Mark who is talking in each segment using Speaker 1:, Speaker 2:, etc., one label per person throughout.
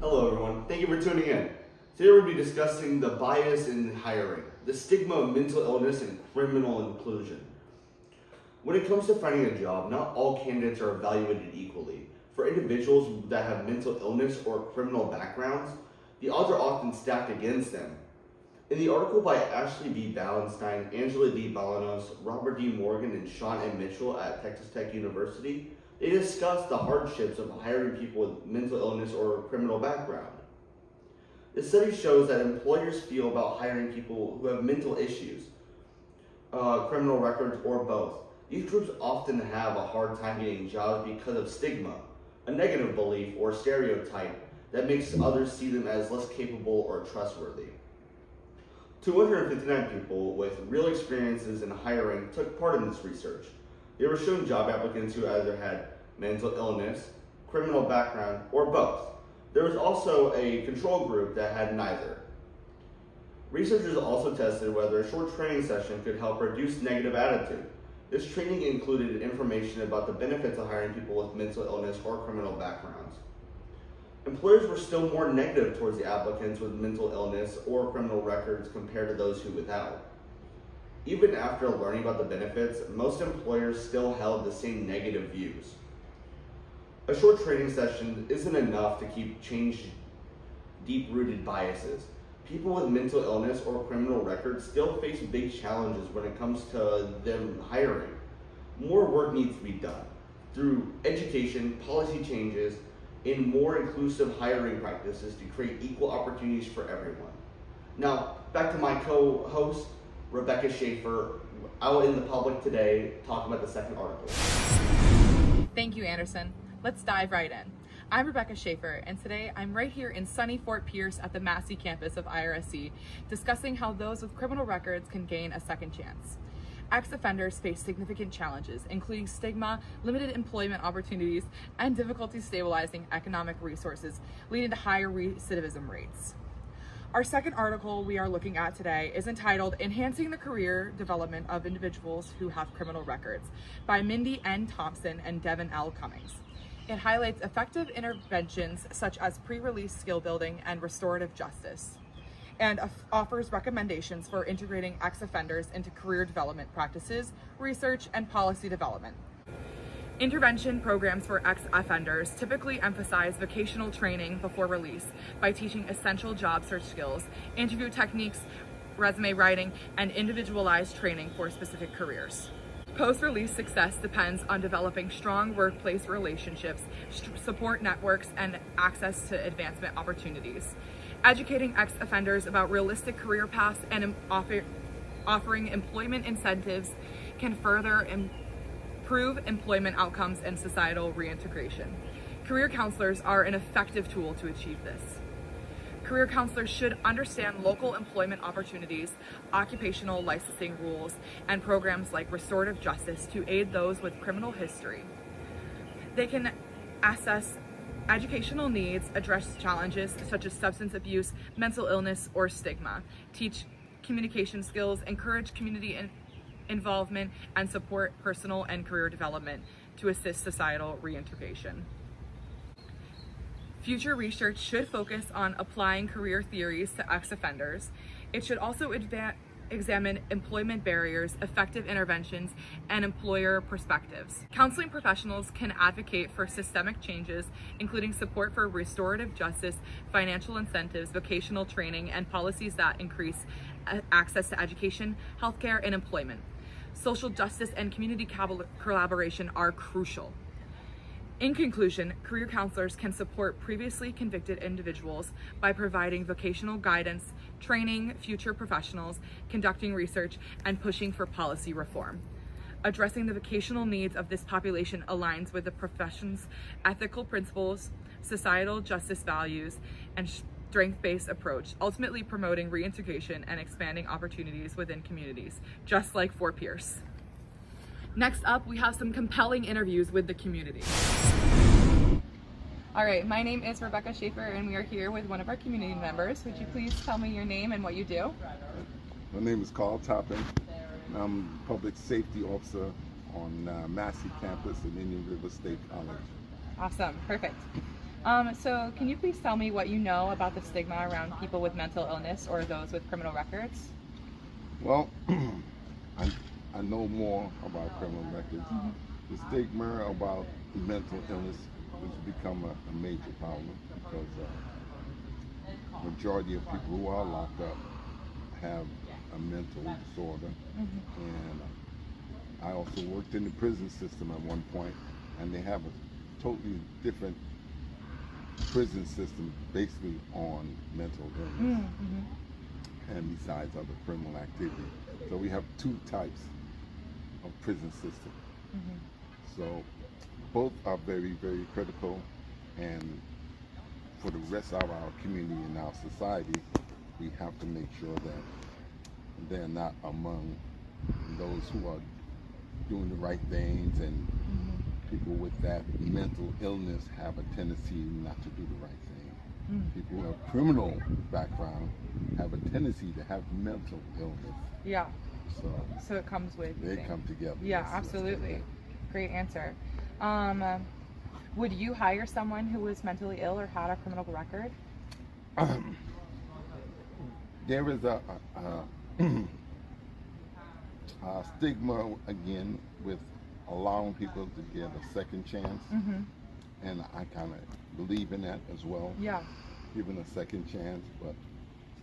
Speaker 1: Hello everyone, thank you for tuning in. Today we'll be discussing the bias in hiring, the stigma of mental illness and criminal inclusion. When it comes to finding a job, not all candidates are evaluated equally. For individuals that have mental illness or criminal backgrounds, the odds are often stacked against them. In the article by Ashley B. Ballenstein, Angela D. Balanos, Robert D. Morgan, and Sean M. Mitchell at Texas Tech University, they discuss the hardships of hiring people with mental illness or criminal background. The study shows that employers feel about hiring people who have mental issues, criminal records, or both. These groups often have a hard time getting jobs because of stigma, a negative belief or stereotype that makes others see them as less capable or trustworthy. 259 people with real experiences in hiring took part in this research. They were shown job applicants who either had mental illness, criminal background, or both. There was also a control group that had neither. Researchers also tested whether a short training session could help reduce negative attitude. This training included information about the benefits of hiring people with mental illness or criminal backgrounds. Employers were still more negative towards the applicants with mental illness or criminal records compared to those who without. Even after learning about the benefits, most employers still held the same negative views. A short training session isn't enough to change deep-rooted biases. People with mental illness or criminal records still face big challenges when it comes to them hiring. More work needs to be done through education, policy changes, and more inclusive hiring practices to create equal opportunities for everyone. Now, back to my co-host, Rebekah Schaefer, out in the public today, talking about the second article.
Speaker 2: Thank you, Anderson. Let's dive right in. I'm Rebekah Schaefer, and today I'm right here in sunny Fort Pierce at the Massey campus of IRSC, discussing how those with criminal records can gain a second chance. Ex-offenders face significant challenges, including stigma, limited employment opportunities, and difficulty stabilizing economic resources, leading to higher recidivism rates. Our second article we are looking at today is entitled Enhancing the Career Development of Individuals Who Have Criminal Records by Mindy N. Thompson and Devin L. Cummings. It highlights effective interventions such as pre-release skill building and restorative justice, and offers recommendations for integrating ex-offenders into career development practices, research, and policy development. Intervention programs for ex-offenders typically emphasize vocational training before release by teaching essential job search skills, interview techniques, resume writing, and individualized training for specific careers. Post-release success depends on developing strong workplace relationships, support networks, and access to advancement opportunities. Educating ex-offenders about realistic career paths and offering employment incentives can further improve employment outcomes and societal reintegration. Career counselors are an effective tool to achieve this. Career counselors should understand local employment opportunities, occupational licensing rules, and programs like restorative justice to aid those with criminal history. They can assess educational needs, address challenges such as substance abuse, mental illness, or stigma, teach communication skills, encourage community involvement, and support personal and career development to assist societal reintegration. Future research should focus on applying career theories to ex-offenders. It should also examine employment barriers, effective interventions, and employer perspectives. Counseling professionals can advocate for systemic changes, including support for restorative justice, financial incentives, vocational training, and policies that increase access to education, healthcare, and employment. Social justice and community collaboration are crucial. In conclusion, career counselors can support previously convicted individuals by providing vocational guidance, training future professionals, conducting research, and pushing for policy reform. Addressing the vocational needs of this population aligns with the profession's ethical principles, societal justice values, and strength-based approach, ultimately promoting reintegration and expanding opportunities within communities, just like Fort Pierce. Next up, we have some compelling interviews with the community. All right, my name is Rebekah Schaefer, and we are here with one of our community members. Would you please tell me your name and what you do?
Speaker 3: My name is Carl Toppin. I'm Public Safety Officer on Massey campus at Indian River State College.
Speaker 2: Awesome, perfect. So can you please tell me what you know about the stigma around people with mental illness or those with criminal records?
Speaker 3: Well, I, I know more about criminal records. The stigma about mental illness has become a major problem because majority of people who are locked up have a mental disorder. And I also worked in the prison system at one point, and they have a totally different prison system basically on mental illness and besides other criminal activity. So we have two types of prison system. So both are very, very critical, and for the rest of our community and our society, we have to make sure that they're not among those who are doing the right things, and people with that mental illness have a tendency not to do the right thing. People who have criminal background have a tendency to have mental illness.
Speaker 2: Yeah.
Speaker 3: So
Speaker 2: it comes with
Speaker 3: they come together.
Speaker 2: Yeah,
Speaker 3: Yes,
Speaker 2: absolutely.
Speaker 3: yes.
Speaker 2: Great answer. Would you hire someone who was mentally ill or had a criminal record?
Speaker 3: There is a stigma again with allowing people to get a second chance, and I kind of believe in that as well.
Speaker 2: Yeah.
Speaker 3: Given a second chance, but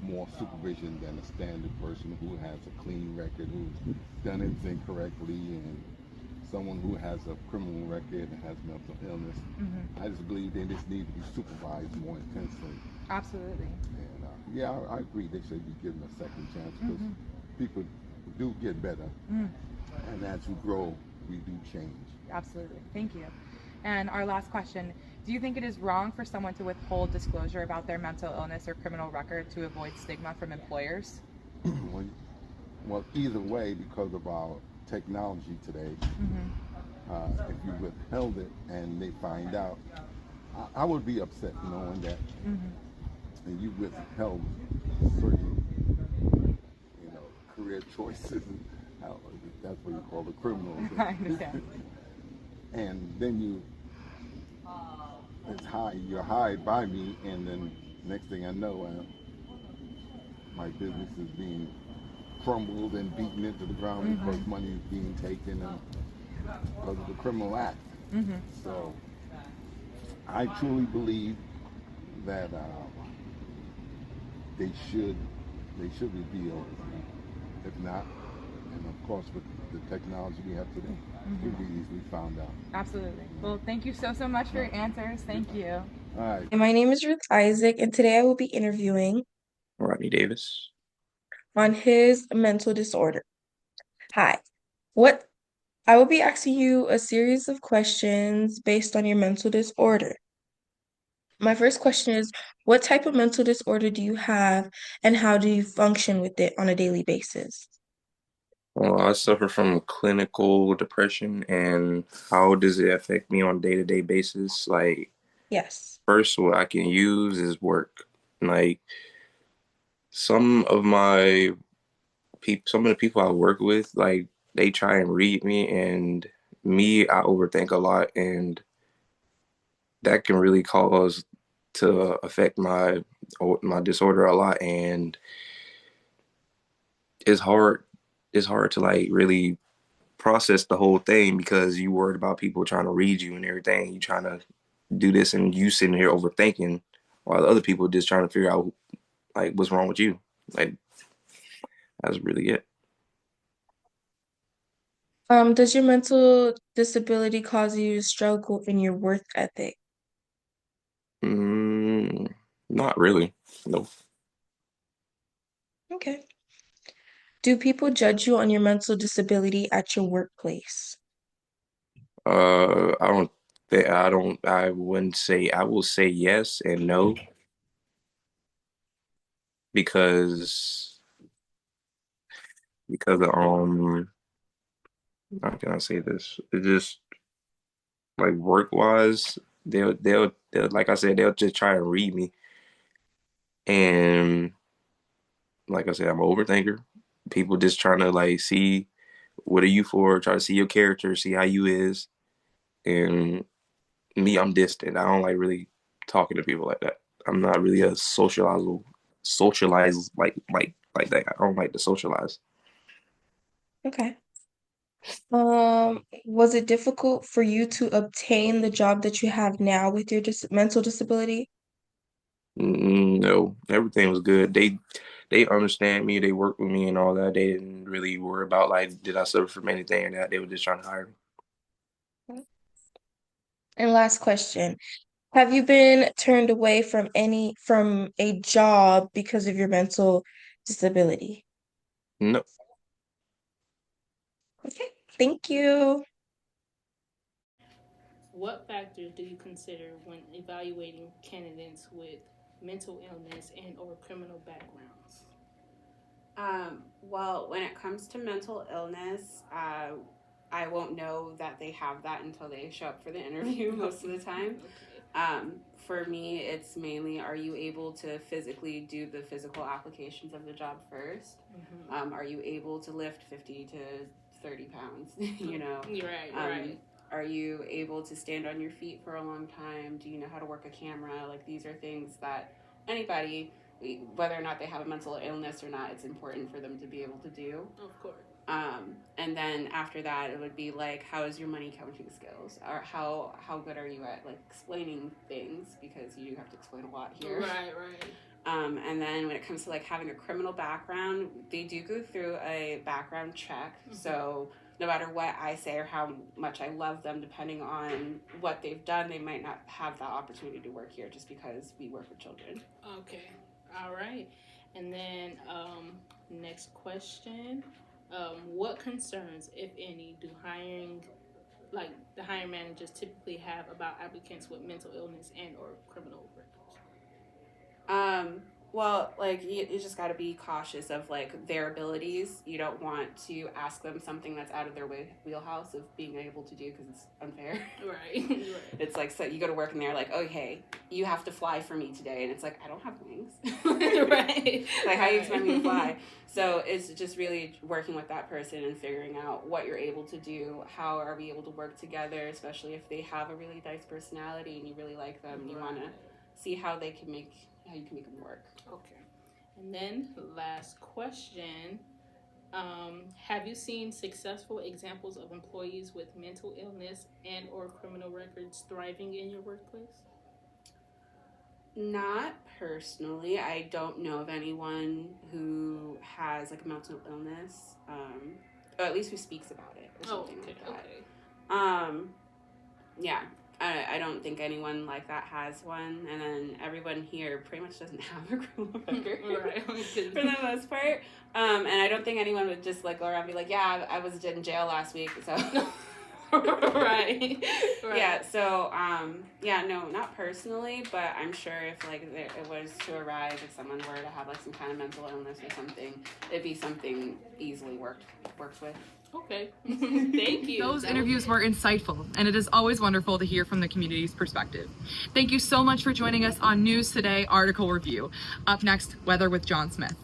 Speaker 3: more supervision than a standard person who has a clean record, who's done everything correctly, and someone who has a criminal record and has mental illness. I just believe they just need to be supervised more intensely.
Speaker 2: Absolutely.
Speaker 3: And yeah, I agree they should be given a second chance because people do get better, and as we grow, we do change.
Speaker 2: Absolutely. Thank you. And our last question, do you think it is wrong for someone to withhold disclosure about their mental illness or criminal record to avoid stigma from employers?
Speaker 3: Well, either way, because of our technology today, if you withheld it and they find out, I would be upset knowing that and you withheld certain, career choices. And that's what you call the criminal.
Speaker 2: I understand.
Speaker 3: And then you're hired by me, and then next thing I know, my business is being crumbled and beaten into the ground because money is being taken and because of the criminal act. So I truly believe that they should reveal. If not, and of course with the technology we have today, it can be easily found out.
Speaker 2: Absolutely. Well, thank you so much for your answers. Thank you.
Speaker 3: All right.
Speaker 4: And my name is Ruth Isaac, and today I will be interviewing
Speaker 5: Rodney Davis.
Speaker 4: on his mental disorder. Hi. What I will be asking you a series of questions based on your mental disorder. My first question is, what type of mental disorder do you have, and how do you function with it on a daily basis?
Speaker 5: Well, I suffer from clinical depression, and how does it affect me on a day-to-day basis? Like,
Speaker 4: Yes.
Speaker 5: first, what I can use is work. Like, some of the people I work with, like, they try and read me, and I overthink a lot, and that can really cause to affect my disorder a lot, and it's hard to like really process the whole thing because you worried about people trying to read you and everything. You trying to do this and you sitting here overthinking while the other people just trying to figure out like what's wrong with you. Like that's really it.
Speaker 4: Does your mental disability cause you to struggle in your work ethic?
Speaker 5: Not really. No.
Speaker 4: Okay. Do people judge you on your mental disability at your workplace?
Speaker 5: I don't I wouldn't say. I will say yes and no because of how can I say this? It just like work wise, they'll like I said, they'll just try to read me. And like I said, I'm an overthinker. People just trying to like see what are you for, try to see your character, see how you is. And me, I'm distant. I don't like really talking to people like that. I'm not really a socialize like that. I don't like to socialize.
Speaker 4: Okay. Was it difficult for you to obtain the job that you have now with your mental disability?
Speaker 5: No, everything was good. They understand me. They work with me and all that. They didn't really worry about like did I suffer from anything or that. They were just trying to hire me.
Speaker 4: And last question. Have you been turned away from a job because of your mental disability?
Speaker 5: No.
Speaker 4: Okay, thank you.
Speaker 6: What factors do you consider when evaluating candidates with mental illness and or criminal backgrounds?
Speaker 7: Well, when it comes to mental illness, I won't know that they have that until they show up for the interview most of the time. For me, it's mainly, are you able to physically do the physical applications of the job first? Mm-hmm. Are you able to lift 50 to 30 pounds, you know?
Speaker 6: Right.
Speaker 7: Are you able to stand on your feet for a long time? Do you know how to work a camera? Like, these are things that anybody, whether or not they have a mental illness or not, it's important for them to be able to do.
Speaker 6: Of course.
Speaker 7: And then after that, it would be like, how is your money counting skills? Or how good are you at like explaining things? Because you do have to explain a lot here.
Speaker 6: Right.
Speaker 7: And then when it comes to like having a criminal background, they do go through a background check. Mm-hmm. So no matter what I say or how much I love them, depending on what they've done, they might not have that opportunity to work here just because we work with children.
Speaker 6: Okay. All right. And then next question. What concerns, if any, do the hiring managers typically have about applicants with mental illness and or criminal records?
Speaker 7: Well, like, you just got to be cautious of, like, their abilities. You don't want to ask them something that's out of their wheelhouse of being able to do because it's unfair.
Speaker 6: Right.
Speaker 7: It's like, so you go to work and they're like, oh, hey, you have to fly for me today. And it's like, I don't have wings.
Speaker 6: Right.
Speaker 7: Like, how do you expect me to fly? So it's just really working with that person and figuring out what you're able to do. How are we able to work together, especially if they have a really nice personality and you really like them. Right. You want to see how you can make them work.
Speaker 6: Okay. And then last question. Have you seen successful examples of employees with mental illness and or criminal records thriving in your workplace?
Speaker 7: Not personally. I don't know of anyone who has like a mental illness, or at least who speaks about it or something like that.
Speaker 6: Okay.
Speaker 7: Yeah. I don't think anyone like that has one, and then everyone here pretty much doesn't have a criminal record,
Speaker 6: right?
Speaker 7: For the most part. And I don't think anyone would just like go around and be like, yeah, I was in jail last week, so.
Speaker 6: Right.
Speaker 7: Yeah. So, no, not personally, but I'm sure if like it was to arise, if someone were to have like some kind of mental illness or something, it'd be something easily worked with.
Speaker 6: Okay. Thank you.
Speaker 2: Those interviews were insightful, and it is always wonderful to hear from the community's perspective. Thank you so much for joining us on News Today Article Review. Up next, Weather with John Smith.